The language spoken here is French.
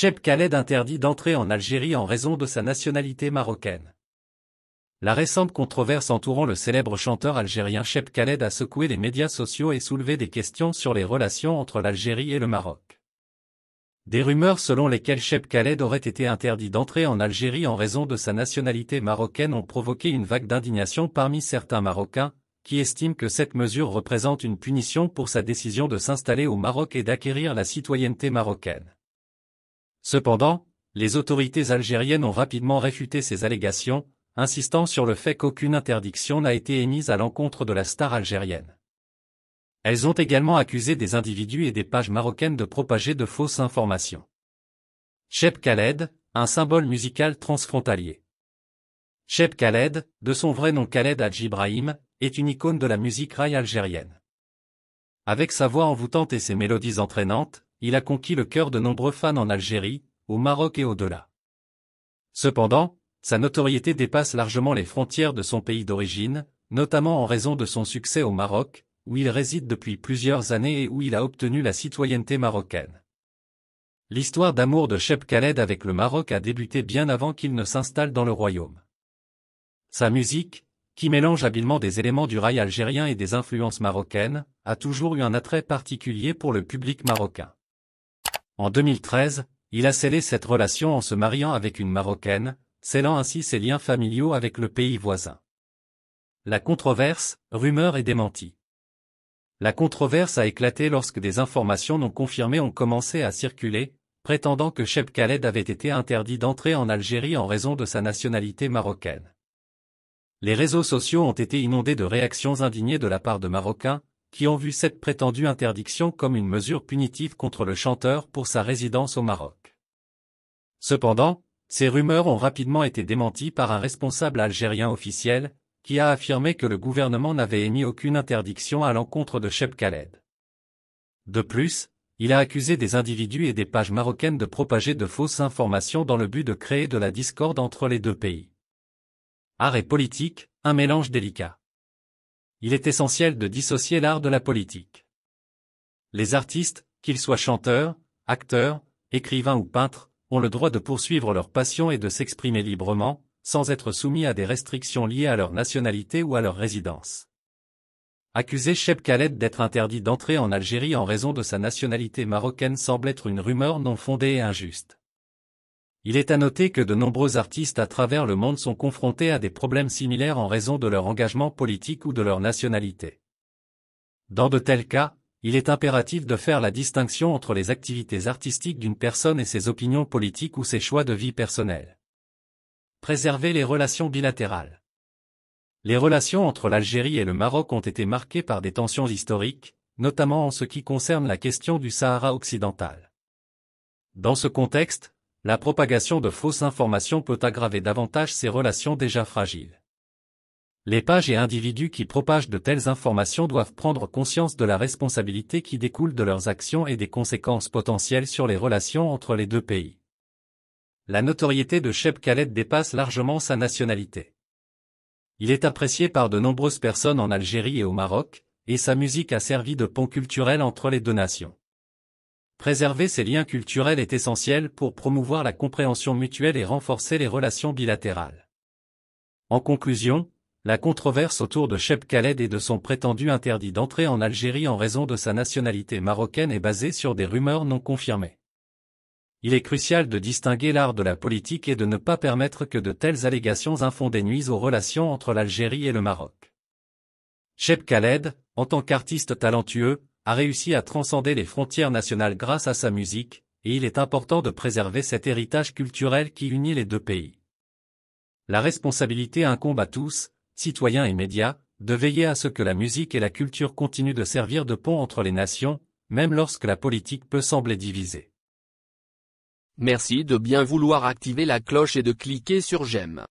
Cheb Khaled interdit d'entrer en Algérie en raison de sa nationalité marocaine. La récente controverse entourant le célèbre chanteur algérien Cheb Khaled a secoué les médias sociaux et soulevé des questions sur les relations entre l'Algérie et le Maroc. Des rumeurs selon lesquelles Cheb Khaled aurait été interdit d'entrer en Algérie en raison de sa nationalité marocaine ont provoqué une vague d'indignation parmi certains Marocains, qui estiment que cette mesure représente une punition pour sa décision de s'installer au Maroc et d'acquérir la citoyenneté marocaine. Cependant, les autorités algériennes ont rapidement réfuté ces allégations, insistant sur le fait qu'aucune interdiction n'a été émise à l'encontre de la star algérienne. Elles ont également accusé des individus et des pages marocaines de propager de fausses informations. Cheb Khaled, un symbole musical transfrontalier. Cheb Khaled, de son vrai nom Khaled Hadji Ibrahim, est une icône de la musique raï algérienne. Avec sa voix envoûtante et ses mélodies entraînantes, il a conquis le cœur de nombreux fans en Algérie, au Maroc et au-delà. Cependant, sa notoriété dépasse largement les frontières de son pays d'origine, notamment en raison de son succès au Maroc, où il réside depuis plusieurs années et où il a obtenu la citoyenneté marocaine. L'histoire d'amour de Cheb Khaled avec le Maroc a débuté bien avant qu'il ne s'installe dans le royaume. Sa musique, qui mélange habilement des éléments du raï algérien et des influences marocaines, a toujours eu un attrait particulier pour le public marocain. En 2013, il a scellé cette relation en se mariant avec une Marocaine, scellant ainsi ses liens familiaux avec le pays voisin. La controverse, rumeur et démenti. La controverse a éclaté lorsque des informations non confirmées ont commencé à circuler, prétendant que Cheb Khaled avait été interdit d'entrer en Algérie en raison de sa nationalité marocaine. Les réseaux sociaux ont été inondés de réactions indignées de la part de Marocains, qui ont vu cette prétendue interdiction comme une mesure punitive contre le chanteur pour sa résidence au Maroc. Cependant, ces rumeurs ont rapidement été démenties par un responsable algérien officiel, qui a affirmé que le gouvernement n'avait émis aucune interdiction à l'encontre de Cheb Khaled. De plus, il a accusé des individus et des pages marocaines de propager de fausses informations dans le but de créer de la discorde entre les deux pays. Art et politique, un mélange délicat. Il est essentiel de dissocier l'art de la politique. Les artistes, qu'ils soient chanteurs, acteurs, écrivains ou peintres, ont le droit de poursuivre leur passion et de s'exprimer librement, sans être soumis à des restrictions liées à leur nationalité ou à leur résidence. Accuser Cheb Khaled d'être interdit d'entrer en Algérie en raison de sa nationalité marocaine semble être une rumeur non fondée et injuste. Il est à noter que de nombreux artistes à travers le monde sont confrontés à des problèmes similaires en raison de leur engagement politique ou de leur nationalité. Dans de tels cas, il est impératif de faire la distinction entre les activités artistiques d'une personne et ses opinions politiques ou ses choix de vie personnels. Préserver les relations bilatérales. Les relations entre l'Algérie et le Maroc ont été marquées par des tensions historiques, notamment en ce qui concerne la question du Sahara occidental. Dans ce contexte, la propagation de fausses informations peut aggraver davantage ces relations déjà fragiles. Les pages et individus qui propagent de telles informations doivent prendre conscience de la responsabilité qui découle de leurs actions et des conséquences potentielles sur les relations entre les deux pays. La notoriété de Cheb Khaled dépasse largement sa nationalité. Il est apprécié par de nombreuses personnes en Algérie et au Maroc, et sa musique a servi de pont culturel entre les deux nations. Préserver ces liens culturels est essentiel pour promouvoir la compréhension mutuelle et renforcer les relations bilatérales. En conclusion, la controverse autour de Cheb Khaled et de son prétendu interdit d'entrer en Algérie en raison de sa nationalité marocaine est basée sur des rumeurs non confirmées. Il est crucial de distinguer l'art de la politique et de ne pas permettre que de telles allégations infondées nuisent aux relations entre l'Algérie et le Maroc. Cheb Khaled, en tant qu'artiste talentueux, a réussi à transcender les frontières nationales grâce à sa musique, et il est important de préserver cet héritage culturel qui unit les deux pays. La responsabilité incombe à tous, citoyens et médias, de veiller à ce que la musique et la culture continuent de servir de pont entre les nations, même lorsque la politique peut sembler diviser. Merci de bien vouloir activer la cloche et de cliquer sur j'aime.